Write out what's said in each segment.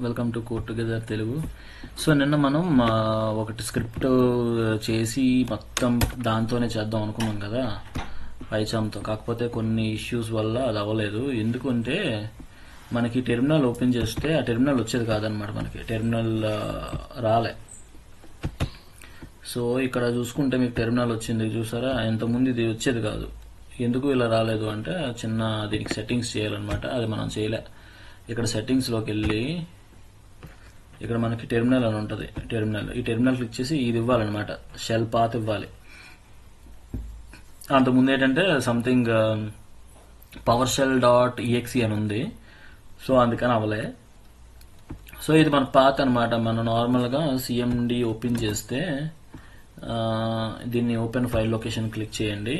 Welcome to code together Telugu. So నిన్న మనం ఒకటి స్క్రిప్ట్ చేసి మొత్తం దాంతోనే చేద్దాం అనుకున్నాం కదా పైచామ్తో. కాకపోతే కొన్ని ఇష్యూస్ వల్ల అది అవ్వలేదు. ఎందుకంటే మనకి టెర్మినల్ ఓపెన్ చేస్తే ఆ టెర్మినల్ వచ్చేది కాదనమాట. మనకి టెర్మినల్ రాలే. సో ఇక్కడ చూసుకుంటే మీకు టెర్మినల్ వచ్చింది చూసారా, ఇంతకుముందు ఇది వచ్చేది కాదు. ఎందుకు ఇలా రాలేదు అంటే చిన్న దీనికి సెట్టింగ్స్ చేయాలన్నమాట. అది మనం చేయలే. ఇక్కడ సెట్టింగ్స్లోకి వెళ్ళి ఇక్కడ మనకి టెర్మినల్ అని ఉంటుంది. ఈ టెర్మినల్ క్లిక్ చేసి ఇది ఇవ్వాలన్నమాట, షెల్ పాత్ ఇవ్వాలి. అంతకుముందు ఏంటంటే something PowerShell dot EXE అని ఉంది. సో అందుకని అవ్వలే. సో ఇది మన పాత్ అనమాట. మనం నార్మల్గా సిఎండి ఓపెన్ చేస్తే దీన్ని ఓపెన్ ఫైల్ లొకేషన్ క్లిక్ చేయండి.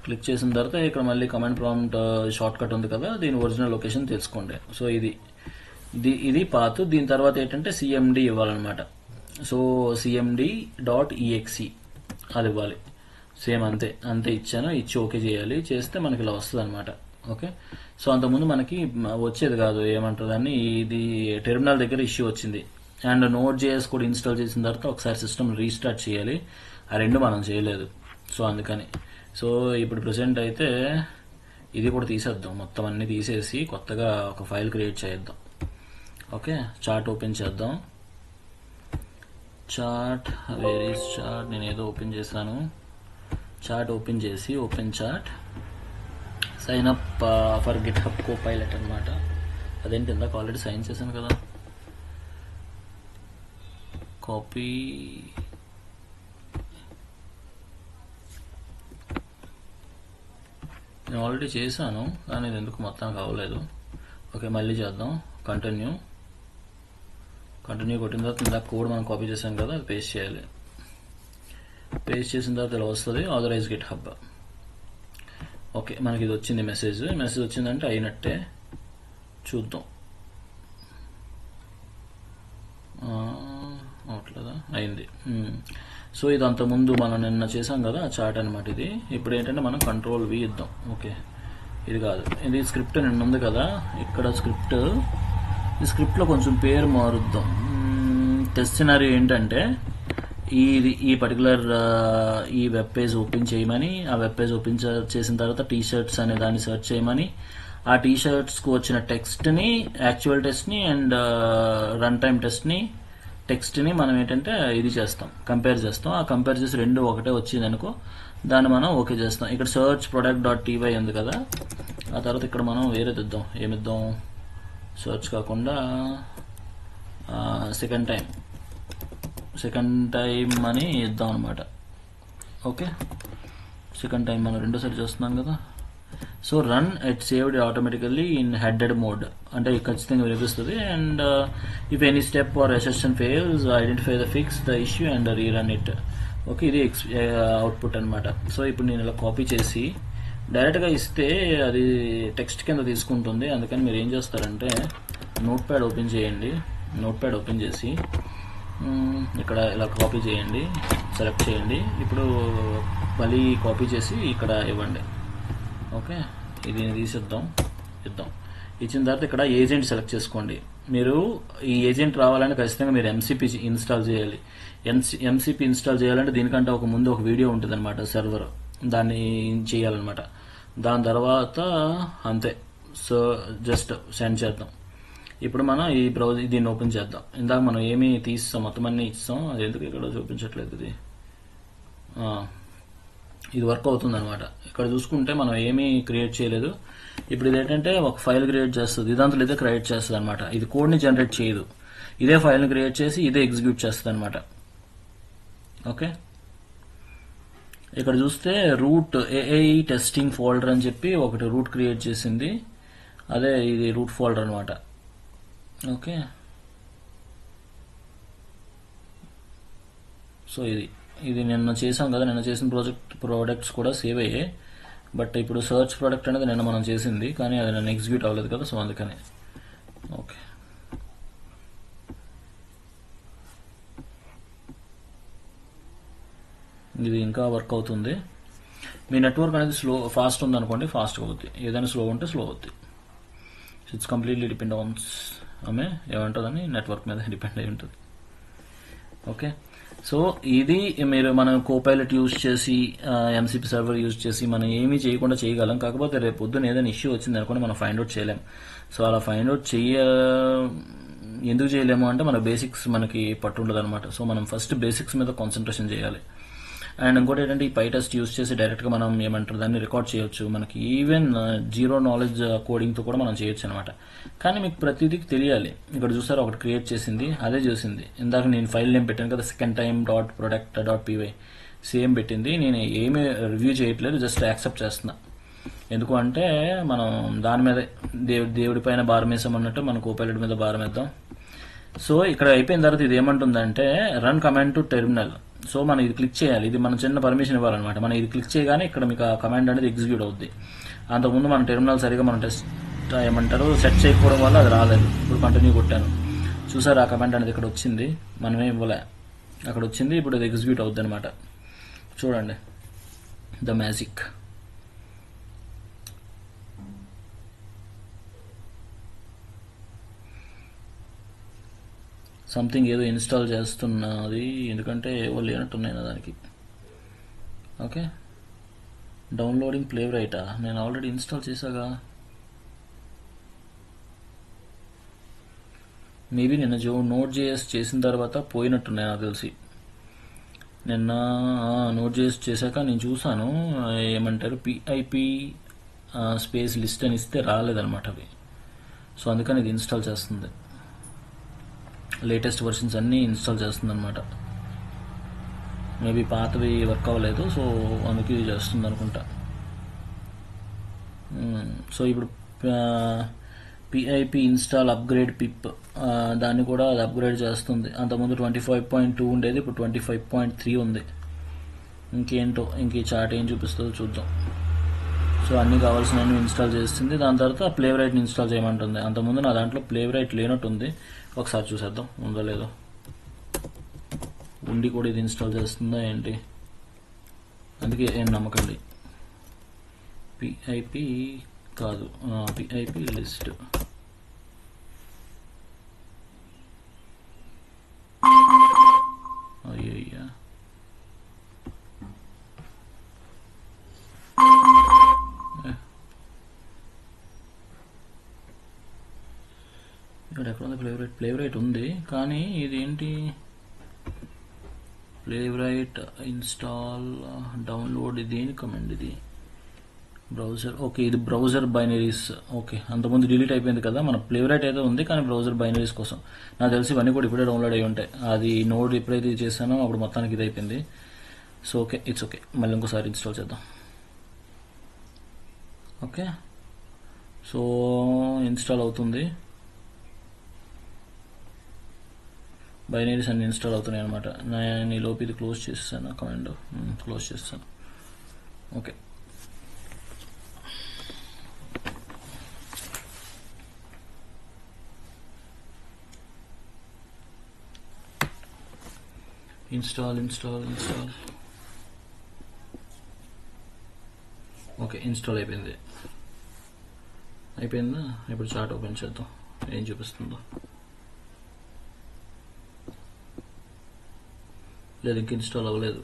క్లిక్ చేసిన తర్వాత ఇక్కడ మళ్ళీ కమాండ్ ప్రాంప్ట్ షార్ట్ కట్ ఉంది కదా, దీని ఒరిజినల్ లొకేషన్ తెలుసుకోండి. సో ఇది పాత్. దీని తర్వాత ఏంటంటే సిఎండి ఇవ్వాలన్నమాట. సో సిఎండి డాట్ ఈఎక్సీ అది ఇవ్వాలి. సేమ్ అంతే ఇచ్చాను. ఇచ్చి ఓకే చేయాలి. చేస్తే మనకి ఇలా వస్తుంది అనమాట. ఓకే. సో అంతకుముందు మనకి వచ్చేది కాదు. ఏమంటారు దాన్ని, ఇది టెర్మినల్ దగ్గర ఇష్యూ వచ్చింది. అండ్ నోట్ జేఎస్ కూడా ఇన్స్టాల్ చేసిన తర్వాత ఒకసారి సిస్టమ్ రీస్టార్ట్ చేయాలి. ఆ రెండు మనం చేయలేదు. సో అందుకని సో ఇప్పుడు ప్రెసెంట్ అయితే ఇది కూడా తీసేద్దాం. మొత్తం అన్ని తీసేసి కొత్తగా ఒక ఫైల్ క్రియేట్ చేద్దాం. ఓకే. చార్ట్ ఓపెన్ చేద్దాం. Chart, where is chart? నేను ఏదో ఓపెన్ చేశాను. చార్ట్ ఓపెన్ చేసి open chart, sign up for GitHub Copilot అనమాట. అదేంటి ఇందాక ఆల్రెడీ సైన్ చేశాను కదా. కాపీ, నేను ఆల్రెడీ చేశాను కానీ ఇది ఎందుకు మొత్తానికి అవ్వలేదు. ఓకే, మళ్ళీ చేద్దాం. కంటిన్యూ కొట్టిన తర్వాత ఇందాక కోడ్ మనం కాపీ చేసాం కదా, అది పేస్ట్ చేయాలి. పేస్ట్ చేసిన తర్వాత ఇలా వస్తుంది, ఆథరైజ్ గిట్ హబ్. ఓకే, మనకి ఇది వచ్చింది మెసేజ్ వచ్చిందంటే అయినట్టే. చూద్దాం. అవట్లేదా? అయింది. సో ఇది అంతకుముందు మనం నిన్న చేసాం కదా చార్ట్ అనమాట. ఇది ఇప్పుడు ఏంటంటే మనం కంట్రోల్ వి ఇద్దాం. ఓకే, ఇది కాదు, ఇది స్క్రిప్ట్ నిన్న ఉంది కదా. ఇక్కడ ఈ స్క్రిప్ట్లో కొంచెం పేరు మారుద్దాం. టెస్ట్ సినారియో ఏంటంటే ఈ పర్టికులర్ ఈ వెబ్ పేజ్ ఓపెన్ చేయమని, ఆ వెబ్ పేజ్ ఓపెన్ చేసిన తర్వాత టీషర్ట్స్ అనే దాన్ని సెర్చ్ చేయమని, ఆ టీషర్ట్స్కు వచ్చిన టెక్స్ట్ని, యాక్చువల్ టెస్ట్ని అండ్ రన్ టైమ్ టెక్స్ట్ని మనం ఏంటంటే ఇది చేస్తాం, కంపేర్ చేస్తాం. ఆ కంపేర్ చేసి రెండు ఒకటే వచ్చింది అనుకో, దాన్ని మనం ఓకే చేస్తాం. ఇక్కడ సర్చ్ ప్రొడక్ట్ డాట్ టీవై ఉంది కదా. ఆ తర్వాత ఇక్కడ మనం వేరేది ఇద్దాం. ఏమిద్దాం? సర్చ్ కాకుండా సెకండ్ టైం అని ఇద్దాం అనమాట. ఓకే, సెకండ్ టైం మనం రెండోసారి చేస్తున్నాం కదా. So run it saved automatically in headed mode అంటే ఖచ్చితంగా వినిపిస్తుంది. And if any step are assertion fails identify the fix the issue and rerun it. Okay, ఇది అవుట్పుట్ అనమాట. సో ఇప్పుడు నేను ఇలా కాపీ చేసి డైరెక్ట్గా ఇస్తే అది టెక్స్ట్ కింద తీసుకుంటుంది. అందుకని మీరు ఏం చేస్తారంటే నోట్ ప్యాడ్ ఓపెన్ చేయండి. నోట్ ప్యాడ్ ఓపెన్ చేసి ఇక్కడ ఇలా కాపీ చేయండి, సెలెక్ట్ చేయండి. ఇప్పుడు మళ్ళీ కాపీ చేసి ఇక్కడ ఇవ్వండి. ఓకే, ఇది తీసిద్దాం. ఇచ్చిన తర్వాత ఇక్కడ ఏజెంట్ సెలెక్ట్ చేసుకోండి. మీరు ఈ ఏజెంట్ రావాలంటే ఖచ్చితంగా మీరు ఎంసీపీ ఇన్స్టాల్ చేయాలి. ఎంసీపీ ఇన్స్టాల్ చేయాలంటే దీనికంటే ముందు ఒక వీడియో ఉంటుంది అనమాట, సర్వర్, దాన్ని చేయాలన్నమాట. దాని తర్వాత అంతే. సో జస్ట్ సెండ్ చేద్దాం. ఇప్పుడు మనం ఈ బ్రౌజర్ దీన్ని ఓపెన్ చేద్దాం. ఇందాక మనం ఏమి తీస్తాం, మొత్తం అన్నీ ఇస్తాం. అది ఎందుకు ఇక్కడ చూపించట్లేదు? ఇది వర్క్ అవుతుంది అనమాట. ఇక్కడ చూసుకుంటే మనం ఏమీ క్రియేట్ చేయలేదు. ఇప్పుడు ఇది ఏంటంటే ఒక ఫైల్ క్రియేట్ చేస్తుంది. ఇదంతా ఇదే క్రియేట్ చేస్తుంది అనమాట. ఇది కోడ్ని జనరేట్ చేయదు. ఇదే ఫైల్ని క్రియేట్ చేసి ఇదే ఎగ్జిక్యూట్ చేస్తుంది అనమాట. ఓకే, ఇక్కడ చూస్తే రూట్ ఏఐ టెస్టింగ్ ఫోల్డర్ అని చెప్పి ఒకటి రూట్ క్రియేట్ చేసింది. అదే ఇది రూట్ ఫోల్డర్ అనమాట. ఓకే, సో ఇది నిన్న చేసాం కదా. నిన్న చేసిన ప్రోడక్ట్స్ కూడా సేవ్ అయ్యాయి. బట్ ఇప్పుడు సర్చ్ ప్రోడక్ట్ అనేది నిన్న మనం చేసింది కానీ అది నిన్న ఎగ్జిక్యూట్ అవ్వలేదు కదా. సో అందుకని ఓకే, ఇది ఇంకా వర్క్ అవుతుంది. మీ నెట్వర్క్ అనేది ఫాస్ట్ ఉందనుకోండి, ఫాస్ట్గా అవుతుంది. ఏదైనా స్లో ఉంటే స్లో అవుతుంది. ఇట్స్ కంప్లీట్లీ డిపెండ్ ఆన్ ఆమె ఏమంటుందని నెట్వర్క్ మీద డిపెండ్ అయి ఉంటుంది. ఓకే, సో ఇది మీరు మనం కోపైలట్ యూజ్ చేసి ఎంసీపీ సర్వర్ యూజ్ చేసి మనం ఏమీ చేయకుండా చేయగలం. కాకపోతే రేపు పొద్దున ఏదైనా ఇష్యూ వచ్చింది అనుకోండి మనం ఫైండ్ అవుట్ చేయలేం. సో అలా ఫైండ్ అవుట్ ఎందుకు చేయలేము అంటే మన బేసిక్స్ మనకి పట్టు ఉండదు అనమాట. సో మనం ఫస్ట్ బేసిక్స్ మీద కాన్సన్ట్రేషన్ చేయాలి. అండ్ ఇంకోటి ఏంటంటే ఈ పైటెస్ట్ యూజ్ చేసి డైరెక్ట్గా మనం ఏమంటారు దాన్ని రికార్డ్ చేయొచ్చు. మనకి ఈవెన్ జీరో నాలెడ్జ్ కోడింగ్తో కూడా మనం చేయొచ్చు అనమాట. కానీ మీకు ప్రతిదీ తెలియాలి. ఇక్కడ చూసారా ఒకటి క్రియేట్ చేసింది అదే చేసింది. ఇందాక నేను ఫైల్ నేమ్ పెట్టాను కదా second time dot product dot py same పెట్టింది. నేను ఏమీ రివ్యూ చేయట్లేదు, జస్ట్ యాక్సెప్ట్ చేస్తున్నా. ఎందుకు అంటే మనం దాని మీద దేవుడి పైన భారం వేసామన్నట్టు మన కోపైలట్ మీద భారం వేద్దాం. సో ఇక్కడ అయిపోయిన తర్వాత ఇది ఏమంటుందంటే run command to terminal. So మనం ఇది క్లిక్ చేయాలి. ఇది మనం చిన్న పర్మిషన్ ఇవ్వాలన్నమాట. మనం ఇది క్లిక్ చేయగానే ఇక్కడ మీకు ఆ కమాండ్ అనేది ఎగ్జిక్యూట్ అవుద్ది. అంతకుముందు మన టెర్మినల్ సరిగా మనం సెట్ చేయకపోవడం వల్ల అది రాలేదు. ఇప్పుడు కంటిన్యూ కొట్టాను, చూసారు ఆ కమాండ్ అనేది ఇక్కడ వచ్చింది, మనమే ఇవ్వలే, అక్కడ వచ్చింది. ఇప్పుడు అది ఎగ్జిక్యూట్ అవుద్ది అనమాట. చూడండి ద మ్యాజిక్. సంథింగ్ ఏదో ఇన్స్టాల్ చేస్తున్నది, ఎందుకంటే ఏవో లేనట్టున్నాయి నా దానికి. ఓకే, డౌన్లోడింగ్ ప్లే రైటా, నేను ఆల్రెడీ ఇన్స్టాల్ చేశాగా. మేబీ నిన్న నోట్ జేఎస్ చేసిన తర్వాత పోయినట్టున్నాయి నాకు తెలిసి. నిన్న నోట్ జేఎస్ చేశాక నేను చూసాను ఏమంటారు పిఐపి స్పేస్ లిస్ట్ అని ఇస్తే రాలేదన్నమాట అవి. సో అందుకని ఇది ఇన్స్టాల్ చేస్తుంది, లేటెస్ట్ వర్షన్స్ అన్నీ ఇన్స్టాల్ చేస్తుంది అనమాట. మేబీ పాతవి వర్క్ అవ్వలేదు, సో అందుకే ఇది చేస్తుంది అనుకుంటా. సో ఇప్పుడు పిఐపి ఇన్స్టాల్ అప్గ్రేడ్ పిప్ దాన్ని కూడా అది అప్గ్రేడ్ చేస్తుంది. అంతకుముందు 25.2 ఉండేది, ఇప్పుడు 25.3 ఉంది. ఇంకేంటో ఇంక ఈ చార్ట్ ఏం చూపిస్తుందో చూద్దాం. సో అన్నీ కావాల్సినవి ఇన్స్టాల్ చేస్తుంది. దాని తర్వాత ప్లేరైట్ని ఇన్స్టాల్ చేయమంటుంది. అంతకుముందు నా దాంట్లో ప్లేరైట్ లేనట్టుంది, ఒకసారి చూసేద్దాం ఉందో లేదో. ఉండి కూడా ఇది ఇన్స్టాల్ చేస్తుందా ఏంటి, అందుకే ఏం నమ్మకండి. పిఐపి కాదు, పిఐపి లిస్ట్. అయ్యయ్యా, ఇక్కడ ఎక్కడ ఉంది ప్లేరైట్ ఉంది, కానీ ఇది ఏంటి ప్లేరైట్ ఇన్స్టాల్ డౌన్లోడ్, ఇది దేని కమాండ్ ఇది? బ్రౌజర్. ఓకే, ఇది బ్రౌజర్ బైనరీస్. ఓకే, అంతకుముందు డిలీట్ అయిపోయింది కదా, మన ప్లేరైట్ అయితే ఉంది కానీ బ్రౌజర్ బైనరీస్ కోసం. నాకు తెలిసి ఇవన్నీ కూడా ఇప్పుడే డౌన్లోడ్ అయ్యి ఉంటాయి. అది నోడ్ ఎప్పుడైతే చేశానో అప్పుడు మొత్తానికి ఇది అయిపోయింది. సో ఓకే, ఇట్స్ ఓకే, మళ్ళీ ఇంకోసారి ఇన్స్టాల్ చేద్దాం. ఓకే, సో ఇన్స్టాల్ అవుతుంది. బైనరీస్ అన్ని ఇన్స్టాల్ అవుతున్నాయి అనమాట. నేను ఈ లోపు ఇది క్లోజ్ చేస్తాను, కమాండ్ క్లోజ్ చేస్తాను. Okay, install. ఓకే, ఇన్స్టాల్ అయిపోయిందా? ఇప్పుడు చార్ట్ ఓపెన్ చేద్దాం ఏం చూపిస్తుందో. లేదు, ఇంక ఇన్స్టాల్ అవ్వలేదు.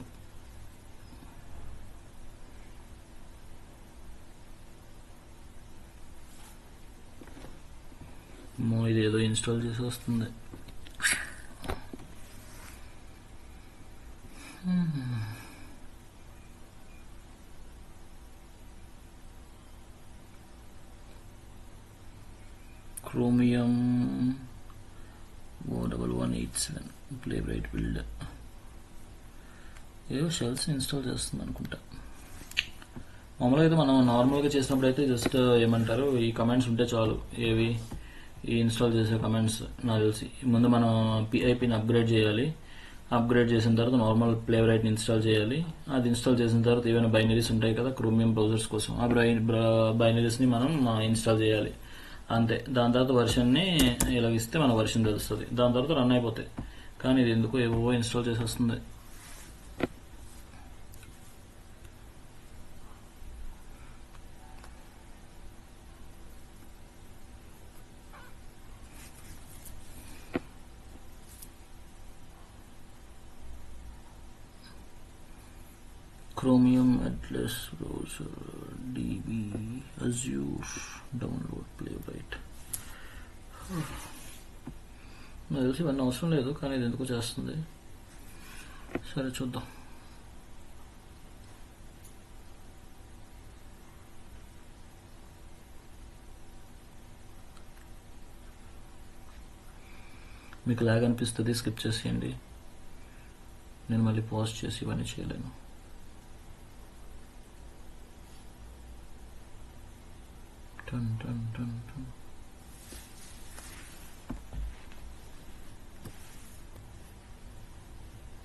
ఇది ఏదో ఇన్స్టాల్ చేసి వస్తుంది. క్రోమియం 1187 ప్లేరైట్ బిల్డ్ ఏవో షెల్స్ ఇన్స్టాల్ చేస్తుంది అనుకుంటా. మామూలుగా అయితే మనం నార్మల్గా చేసినప్పుడు అయితే జస్ట్ ఏమంటారు ఈ కమాండ్స్ ఉంటే చాలు. ఏవి ఈ ఇన్స్టాల్ చేసే కమాండ్స్ నాకు తెలిసి. ముందు మనం పిఐపిని అప్గ్రేడ్ చేయాలి. అప్గ్రేడ్ చేసిన తర్వాత నార్మల్ ప్లేరైట్ని ఇన్స్టాల్ చేయాలి. అది ఇన్స్టాల్ చేసిన తర్వాత ఏమైనా బైనరీస్ ఉంటాయి కదా క్రోమియం బ్రౌజర్స్ కోసం, ఆ బైనరీస్ని మనం ఇన్స్టాల్ చేయాలి అంతే. దాని తర్వాత వర్షన్ని ఇలాగిస్తే మన వర్షన్ తెలుస్తుంది. దాని తర్వాత రన్ అయిపోతాయి. కానీ ఇది ఎందుకు ఏవో ఇన్స్టాల్ చేసి వస్తుంది. Chromium Atlas browser DB Azure download Playwright. నాకు తెలిసి ఇవన్నీ అవసరం లేదు, కానీ ఇది ఎందుకు చేస్తుంది. సరే చూద్దాం. మీకు లాగ్ అనిపిస్తుంది, స్కిప్ చేసేయండి. నేను మళ్ళీ పాజ్ చేసి ఇవన్నీ చేయలేను.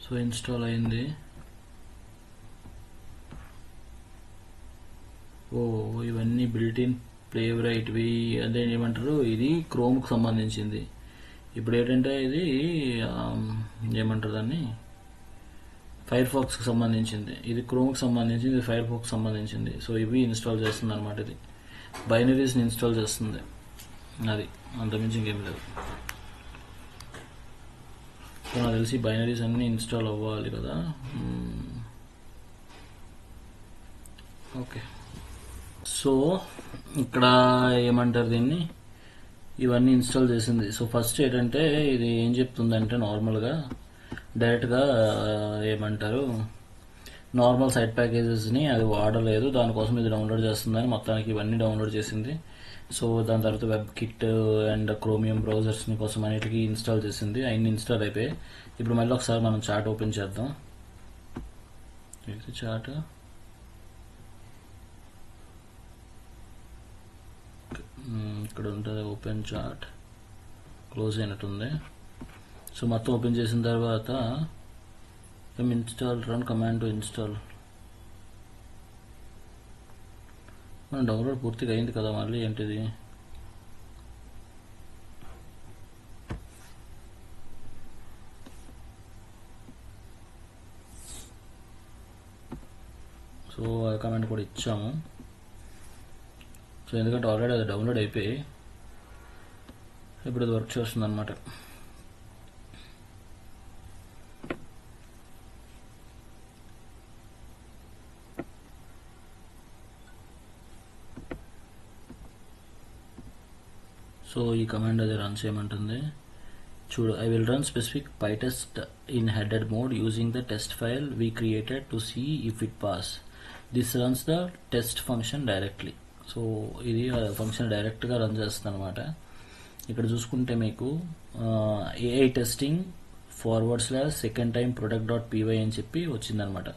సో ఇన్స్టాల్ అయింది. ఇవన్నీ బిల్ట్-ఇన్ ప్లేవ్రైట్వి, అదే ఏమంటారు, ఇది క్రోమ్కి సంబంధించింది. ఇప్పుడు ఏంటంటే ఇది ఏమంటారు దాన్ని, ఫైర్ ఫాక్స్కి సంబంధించింది. ఇది క్రోమ్కి సంబంధించింది, ఇది ఫైర్ ఫాక్స్ సంబంధించింది. సో ఇవి ఇన్స్టాల్ చేస్తుంది అనమాట. ఇది బైనరీస్ని ఇన్స్టాల్ చేస్తుంది, అది అంతమించి ఇంకేం లేదు. సో నాకు తెలిసి బైనరీస్ అన్నీ ఇన్స్టాల్ అవ్వాలి కదా. ఓకే, సో ఇక్కడ ఏమంటారు దీన్ని, ఇవన్నీ ఇన్స్టాల్ చేసింది. సో ఫస్ట్ ఏంటంటే ఇది ఏం చెప్తుందంటే, నార్మల్గా డైరెక్ట్గా ఏమంటారు, నార్మల్ సైట్ ప్యాకేజెస్ని అది వాడలేదు, దానికోసం ఇది డౌన్లోడ్ చేస్తుందని మొత్తానికి ఇవన్నీ డౌన్లోడ్ చేసింది. సో దాని తర్వాత వెబ్ కిట్ అండ్ క్రోమియం బ్రౌజర్స్ని కోసం అన్నిటికీ ఇన్స్టాల్ చేసింది. అన్ని ఇన్స్టాల్ అయిపోయి ఇప్పుడు మళ్ళీ ఒకసారి మనం చాట్ ఓపెన్ చేద్దాం. చాట్ ఇక్కడ ఉంటుంది, ఓపెన్ చాట్, క్లోజ్ అయినట్టుంది. సో మొత్తం ఓపెన్ చేసిన తర్వాత install run command to install. మన డౌన్లోడ్ పూర్తిగా అయింది కదా, మళ్ళీ ఏంటిది, సో ఆ కమాండ్ కూడా ఇచ్చాము. సో ఎందుకంటే ఆల్రెడీ అది డౌన్లోడ్ అయిపోయి ఇప్పుడు అది వర్క్ చేస్తుంది అనమాట. సో ఈ కమాండ్ అది రన్ చేయమంటుంది. చూడు, I will run specific pytest in headed mode using the test file we created to see if it pass. This runs the test function directly. So ఇది ఫంక్షన్ డైరెక్ట్గా run చేస్తుంది అనమాట. ఇక్కడ చూసుకుంటే మీకు AI testing / second time product dot PY అని చెప్పి వచ్చిందనమాట.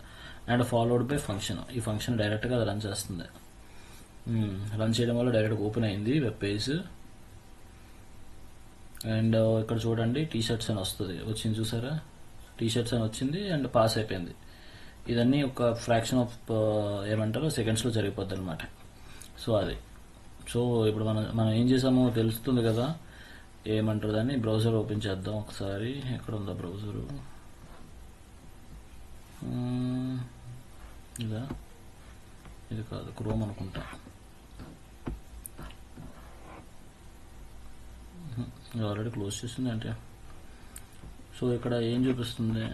And followed by function. ఈ ఫంక్షన్ డైరెక్ట్గా రన్ చేస్తుంది. రన్ చేయడం వల్ల డైరెక్ట్గా ఓపెన్ అయింది వెబ్ పేజ్. అండ్ ఇక్కడ చూడండి, టీషర్ట్స్ అని వస్తుంది, వచ్చింది చూసారా, టీషర్ట్స్ అని వచ్చింది అండ్ పాస్ అయిపోయింది. ఇదన్నీ ఒక ఫ్రాక్షన్ ఆఫ్ ఏమంటారు సెకండ్స్లో జరిగిపోద్ది అనమాట. సో అది, సో ఇప్పుడు మనం ఏం చేసామో తెలుస్తుంది కదా, ఏమంటారు దాన్ని, బ్రౌజర్ ఓపెన్ చేద్దాం ఒకసారి. ఎక్కడ ఉందా బ్రౌజరు, ఇదా, ఇది కాదు, క్రోమ్ అనుకుంటా. ఆల్రెడీ క్లోజ్ చేసింది అంటే. సో ఇక్కడ ఏం చూపిస్తుంది,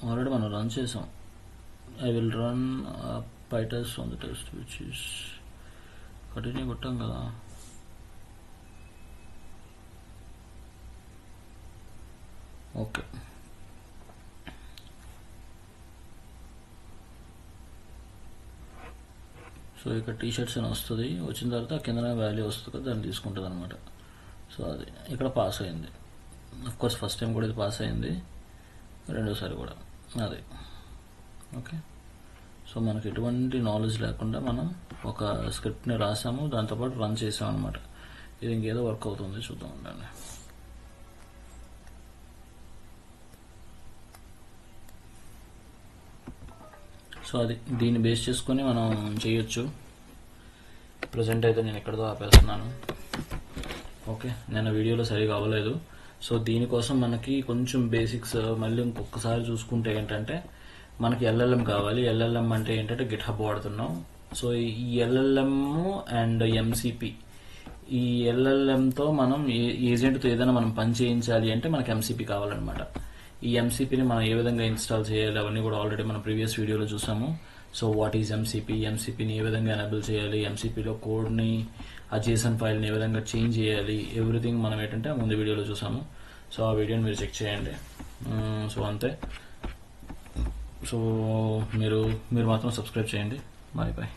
ఆల్రెడీ మనం రన్ చేసాం. I will run pytest on the test which is continue కొట్టాం కదా. ఓకే, సో ఇక్కడ టీషర్ట్స్ అని వస్తుంది, వచ్చిన తర్వాత కింద వాల్యూ వస్తుంది కదా, దాన్ని తీసుకుంటుంది అనమాట. సో అది ఇక్కడ పాస్ అయింది. అఫ్కోర్స్ ఫస్ట్ టైం కూడా ఇది పాస్ అయింది, రెండోసారి కూడా అది. ఓకే, సో మనకు ఎటువంటి నాలెడ్జ్ లేకుండా మనం ఒక స్క్రిప్ట్ని రాసాము, దాంతోపాటు రన్ చేసాం అనమాట. ఇది ఇంకేదో వర్క్ అవుతుంది, చూద్దాం ఉండండి. సో అది దీన్ని బేస్ చేసుకొని మనం చేయొచ్చు. ప్రజెంట్ అయితే నేను ఎక్కడితో ఆపేస్తున్నాను. ఓకే, నేను వీడియోలో సరిగా అవ్వలేదు. సో దీనికోసం మనకి కొంచెం బేసిక్స్ మళ్ళీ ఇంకొకసారి చూసుకుంటే ఏంటంటే, మనకి ఎల్ఎల్ఎం కావాలి. ఎల్ఎల్ఎం అంటే ఏంటంటే గిట్ హబ్ వాడుతున్నాం. సో ఈ ఎల్ఎల్ఎం అండ్ ఎంసిపి, ఈ ఎల్ఎల్ఎంతో మనం ఏజెంట్తో ఏదైనా మనం పని చేయించాలి అంటే మనకి ఎంసిపి కావాలన్నమాట. ఈ ఎంసీపీని మనం ఏ విధంగా ఇన్స్టాల్ చేయాలి అవన్నీ కూడా ఆల్రెడీ మనం ప్రీవియస్ వీడియోలో చూసాము. సో వాట్ ఈజ్ ఎంసీపీని ఏ విధంగా ఎనేబుల్ చేయాలి, ఎంసీపీలో కోడ్ని ఆ జేసన్ ఫైల్ని ఏ విధంగా చేంజ్ చేయాలి, ఎవ్రీథింగ్ మనం ఏంటంటే ముందు వీడియోలో చూసాము. సో ఆ వీడియోని మీరు చెక్ చేయండి. సో అంతే. సో మీరు మాత్రం సబ్స్క్రైబ్ చేయండి. Bye bye.